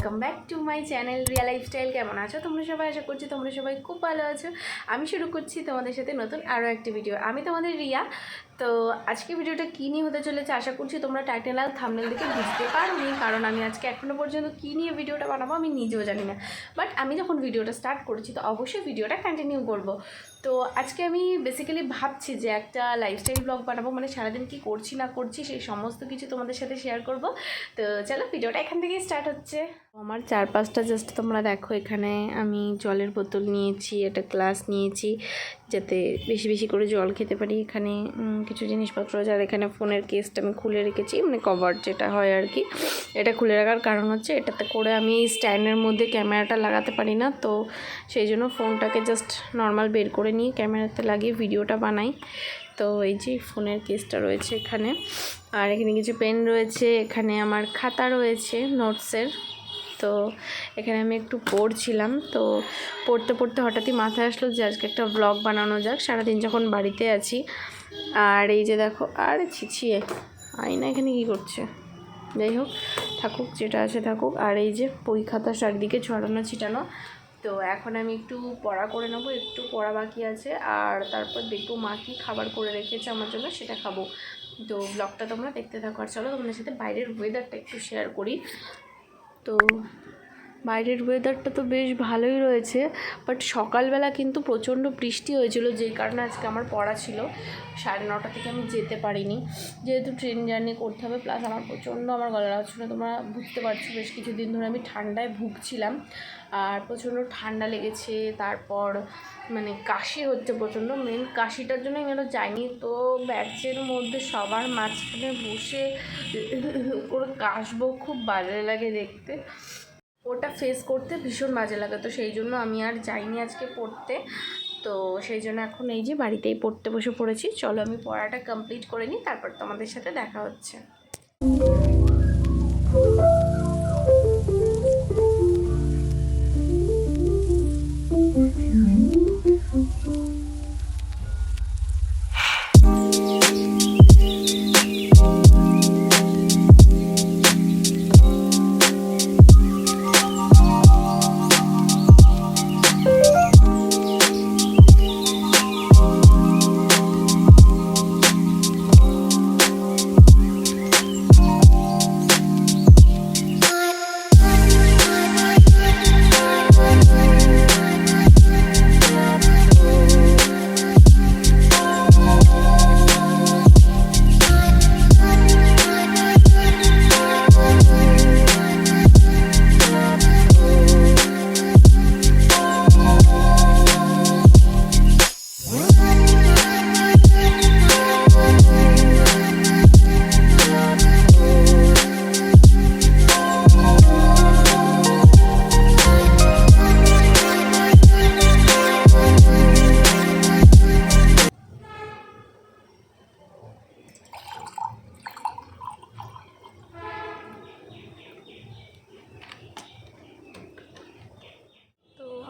Welcome back to my channel Riya lifestyle. কেমন আছো তোমরা সবাই? আশা করছি তোমরা সবাই খুব ভালো আছো। আমি শুরু করছি তোমাদের সাথে নতুন আরও একটি ভিডিও। আমি তোমাদের রিয়া। তো আজকে ভিডিওটা কী নিয়ে হতে চলেছে আশা করছি তোমরা টাইটেল আর থাম্বনেল দেখে বুঝতে পারোনি, কারণ আমি আজকে এখনও পর্যন্ত কী নিয়ে ভিডিওটা বানাবো আমি নিজেও জানি না। বাট আমি যখন ভিডিওটা স্টার্ট করেছি তো অবশ্যই ভিডিওটা কন্টিনিউ করব। তো আজকে আমি বেসিক্যালি ভাবছি যে একটা লাইফস্টাইল ব্লগ বানাবো, মানে সারাদিন কী করছি না করছি সেই সমস্ত কিছু তোমাদের সাথে শেয়ার করব। তো চলো ভিডিওটা এখান থেকেই স্টার্ট হচ্ছে। আমার চারপাশটা জাস্ট তোমরা দেখো। এখানে আমি জলের বোতল নিয়েছি, একটা গ্লাস নিয়েছি যাতে বেশি বেশি করে জল খেতে পারি। এখানে কিছু জিনিসপত্র আছে, আর এখানে ফোনের কেসটা আমি খুলে রেখেছি, মানে কভার যেটা হয় আর কি। এটা খুলে রাখার কারণ হচ্ছে এটাতে করে আমি স্ট্যান্ডের মধ্যে ক্যামেরাটা লাগাতে পারি না, তো সেই জন্য ফোনটাকে জাস্ট নর্মাল বের করে নিয়ে ক্যামেরাতে লাগিয়ে ভিডিওটা বানাই। তো এই যে ফোনের কেসটা রয়েছে এখানে, আর এখানে কিছু পেন রয়েছে, এখানে আমার খাতা রয়েছে নোটসের। তো এখানে আমি একটু পড়ছিলাম, তো পড়তে পড়তে হঠাৎই মাথায় আসলো যে আজকে একটা ব্লগ বানানো যাক সারাদিন যখন বাড়িতে আছি। আর এই যে দেখো, আর ছিছিয়ে আয়না এখানে কী করছে, যাই হোক থাকুক, যেটা আছে থাকুক। আর এই যে বই খাতা চারদিকে ছড়ানো ছিটানো। তো এখন আমি একটু পড়া করে নেবো, একটু পড়া বাকি আছে, আর তারপর দেখবো মা কী খাবার করে রেখেছে আমার জন্য সেটা খাবো। তো ব্লগটা তোমরা দেখতে থাকো। আর চলো তোমাদের সাথে বাইরের ওয়েদারটা একটু শেয়ার করি। তো বাইরের ওয়েদারটা তো বেশ ভালোই রয়েছে, বাট সকালবেলা কিন্তু প্রচণ্ড বৃষ্টি হয়েছিল, যেই কারণে আজকে আমার পড়া ছিল 9:30 থেকে আমি যেতে পারিনি, যেহেতু ট্রেন জার্নি করতে হবে। প্লাস আমার প্রচণ্ড আমার গলার আওয়াজ শুনে তোমরা বুঝতে পারছো বেশ কিছুদিন ধরে আমি ঠান্ডায় ভুগছিলাম, আর প্রচণ্ড ঠান্ডা লেগেছে। তারপর মানে কাশি হচ্ছে প্রচণ্ড, মেন কাশিটার জন্য আমি আরও যাইনি। তো ব্যাচের মধ্যে সবার মাঝখানে বসে করে কাশবো, খুব বাজে লাগে দেখতে, ওটা ফেস করতে ভীষণ বাজে লাগে। তো সেই জন্য আমি আর যাইনি আজকে পড়তে। তো সেই জন্য এখন এই যে বাড়িতেই পড়তে বসে পড়েছি। চলো আমি পড়াটা কমপ্লিট করে নিই, তারপর তোমাদের সাথে দেখা হচ্ছে।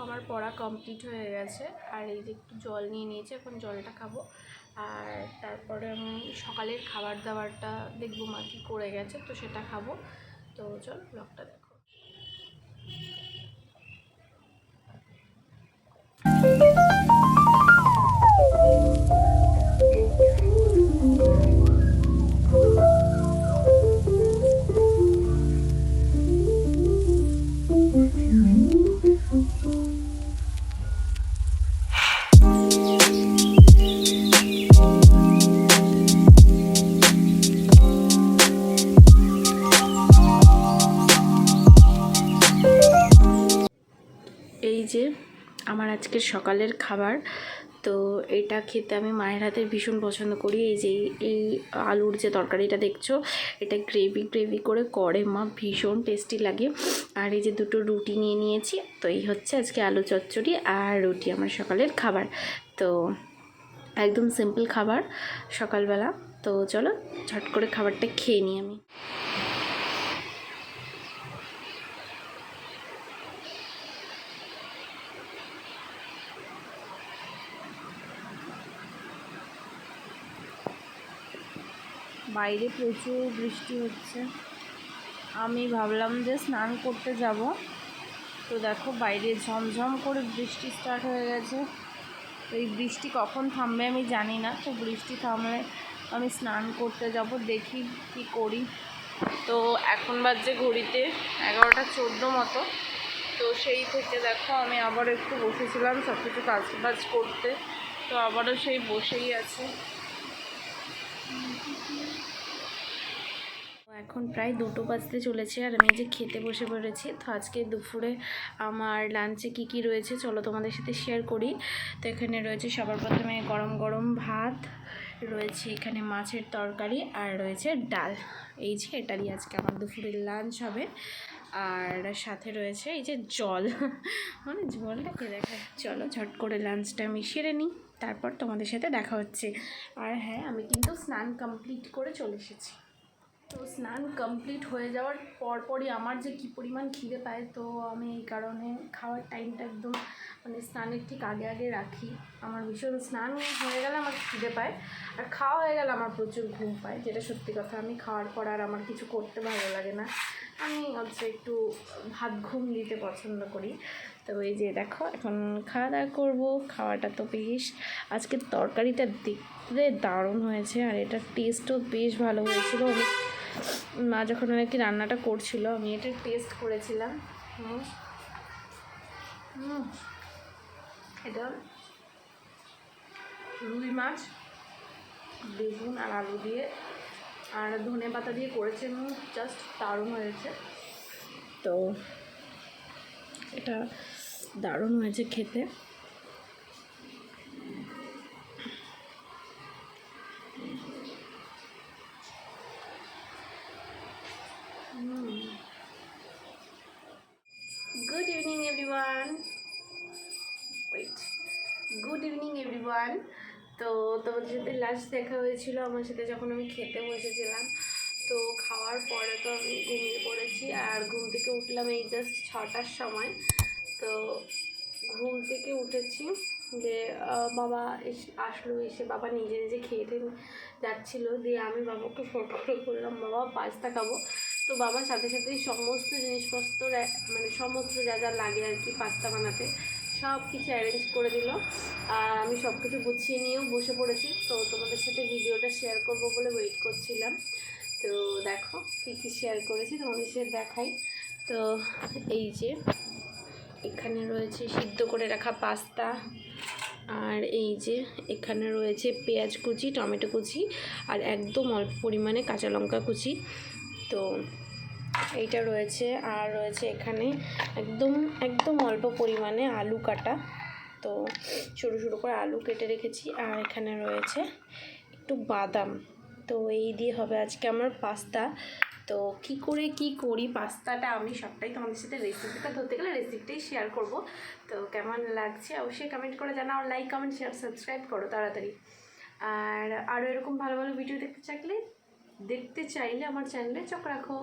আমার পড়া কমপ্লিট হয়ে গেছে, আর এই যে একটু জল নিয়ে নিয়েছি, এখন জলটা খাবো। আর তারপরে আমি সকালের খাবার দাবারটা দেখবো মা কী করে গেছে, তো সেটা খাবো। তো চল ব্লগটা দেখো। এই যে আমার আজকের সকালের খাবার। তো এটা খেতে আমি মায়ের হাতের ভীষণ পছন্দ করি। এই যে এই আলুর যে তরকারিটা দেখছো, এটা গ্রেভি করে মা, ভীষণ টেস্টি লাগে। আর এই যে দুটো রুটি নিয়ে নিয়েছি। তো এই হচ্ছে আজকে আলু চচ্চড়ি আর রুটি আমার সকালের খাবার। তো একদম সিম্পল খাবার সকালবেলা। তো চলো ঝট করে খাবারটা খেয়ে নিই আমি। বাইরে প্রচুর বৃষ্টি হচ্ছে। আমি ভাবলাম যে স্নান করতে যাব, তো দেখো বাইরে ঝমঝম করে বৃষ্টি স্টার্ট হয়ে গেছে। তো এই বৃষ্টি কখন থামবে আমি জানি না, তো বৃষ্টি থামলে আমি স্নান করতে যাব, দেখি কি করি। তো এখন বাজে ঘড়িতে 11:14 মতো। তো সেই থেকে দেখো আমি আবার একটু বসেছিলাম সব কিছু কাজ করতে, তো আবারও সেই বসেই আছে। এখন প্রায় 2টো বাজতে চলেছে আর আমি যে খেতে বসে পড়েছি। তো আজকে দুপুরে আমার লাঞ্চে কি রয়েছে চলো তোমাদের সাথে শেয়ার করি। তো এখানে রয়েছে সবার প্রথমে গরম গরম ভাত, রয়েছে এখানে মাছের তরকারি, আর রয়েছে ডাল। এই যে এটা দিয়ে আজকে আমার দুপুরের লাঞ্চ হবে। আর সাথে রয়েছে এই যে জল, মানে জলটাকে দেখায়। চলো ঝট করে লাঞ্চটা আমি সেরে নিই, তারপর তোমাদের সাথে দেখা হচ্ছে। আর হ্যাঁ, আমি কিন্তু স্নান কমপ্লিট করে চলে এসেছি। তো স্নান কমপ্লিট হয়ে যাওয়ার পরপরই আমার যে কী পরিমাণ খিদে পায়, তো আমি এই কারণে খাওয়ার টাইমটা একদম মানে স্নানের ঠিক আগে রাখি। আমার ভীষণ স্নান হয়ে গেলে আমার খিদে পায়, আর খাওয়া হয়ে গেলে আমার প্রচুর ঘুম পায়, যেটা সত্যি কথা। আমি খাওয়ার পর আর আমার কিছু করতে ভালো লাগে না, আমি হচ্ছে একটু ভাত ঘুম দিতে পছন্দ করি। তো এই যে দেখো এখন খাওয়া দাওয়া করবো। খাওয়াটা তো বেশ, আজকের তরকারিটা দেখতে দারুণ হয়েছে, আর এটার টেস্টও বেশ ভালো হয়েছিল। মা যখন নাকি রান্নাটা করছিল আমি এটা টেস্ট করেছিলাম। এটা রুই মাছ, বেগুন আর আলু দিয়ে আর ধনে পাতা দিয়ে করেছে, জাস্ট দারুণ হয়েছে। তো এটা দারুণ হয়েছে খেতে। Good evening everyone, good evening everyone. তো তোমাদের সাথে লাস্ট দেখা হয়েছিল আমার সাথে যখন আমি খেতে বসেছিলাম। তো খাওয়ার পরে তো আমি ঘুমিয়ে পড়েছি, আর ঘুম থেকে উঠলাম এই জাস্ট 6টার সময়। তো ঘুম থেকে উঠেছি যে বাবা আসলো, এসে বাবা নিজে খেয়ে যাচ্ছিলো। দিয়ে আমি বাবাকে ফোন করে বললাম বাবা পাস্তা খাবো। তো বাবার সাথে সাথেই সমস্ত জিনিসপত্র মানে সমস্ত যা লাগে আর কি পাস্তা বানাতে সব কিছু অ্যারেঞ্জ করে দিল। আর আমি সব কিছু গুছিয়ে নিয়েও বসে পড়েছি। তো তোমাদের সাথে ভিডিওটা শেয়ার করব বলে ওয়েট করছিলাম। তো দেখো কী শেয়ার করেছি তোমাদের সাথে দেখাই। তো এই যে এখানে রয়েছে সিদ্ধ করে রাখা পাস্তা, আর এই যে এখানে রয়েছে পেঁয়াজ কুচি, টমেটো কুচি, আর একদম অল্প পরিমাণে কাঁচা লঙ্কা কুচি। তো এইটা রয়েছে, আর রয়েছে এখানে একদম অল্প পরিমাণে আলু কাটা। তো সরু করে আলু কেটে রেখেছি, আর এখানে রয়েছে একটু বাদাম। তো এই দিয়ে হবে আজকে আমার পাস্তা। তো কি করি পাস্তাটা আমি সবটাই তোমাদের সাথে রেসিপিটা ধরতে গেলে রেসিপিটাই শেয়ার করব। তো কেমন লাগছে অবশ্যই কমেন্ট করে জানাও, লাইক কমেন্ট শেয়ার সাবস্ক্রাইব করো তাড়াতাড়ি। আর আরও এরকম ভালো ভিডিও দেখতে চাইলে আমার চ্যানেলে চোখ রাখো।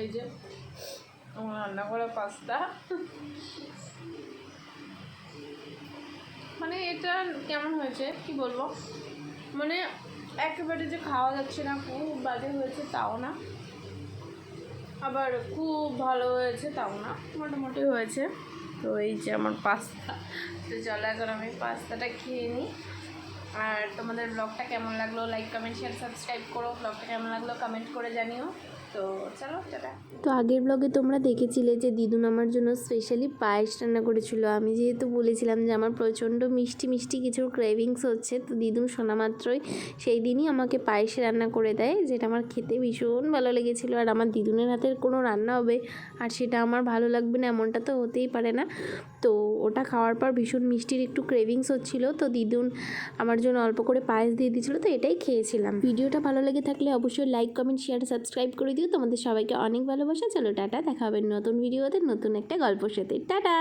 এই যে আমার রান্না করা পাস্তা, মানে এটা কেমন হয়েছে কি বলবো, মানে একেবারে যে খাওয়া যাচ্ছে না, খুব বাজে হয়েছে তাও না, আবার খুব ভালো হয়েছে তাও না, মোটামুটি হয়েছে। তো এই যে আমার পাস্তা, তো চলো এখন আমি পাস্তাটা খেয়ে নিই। আর তোমাদের ব্লগটা কেমন লাগলো লাইক কমেন্ট শেয়ার সাবস্ক্রাইব করো, ব্লগটা কেমন লাগলো কমেন্ট করে জানিও। তো চলো টাটা। তো আগের ব্লগে তোমরা দেখেছিলে যে দিদুন আমার জন্য স্পেশালি পায়েস রান্না করেছিল। আমি যেহেতু বলেছিলাম যে আমার প্রচণ্ড মিষ্টি মিষ্টি কিছু ক্রেভিংস হচ্ছে, তো দিদুন শোনা মাত্রই সেই দিনই আমাকে পায়েস রান্না করে দেয়, যেটা আমার খেতে ভীষণ ভালো লেগেছিলো। আর আমার দিদুনের হাতের কোনো রান্না হবে আর সেটা আমার ভালো লাগবে না এমনটা তো হতেই পারে না। তো ওটা খাওয়ার পর ভীষণ মিষ্টির একটু ক্রেভিংস হচ্ছিলো, তো দিদুন আমার জন্য অল্প করে পায়েস দিয়ে দিয়েছিলো, তো এটাই খেয়েছিলাম। ভিডিওটা ভালো লেগে থাকলে অবশ্যই লাইক কমেন্ট শেয়ার সাবস্ক্রাইব করে দিও। তোমাদের সবাইকে অনেক ভালোবাসা। চলো টাটা, দেখা হবে নতুন ভিডিওতে নতুন একটা গল্পের সাথে। টাটা।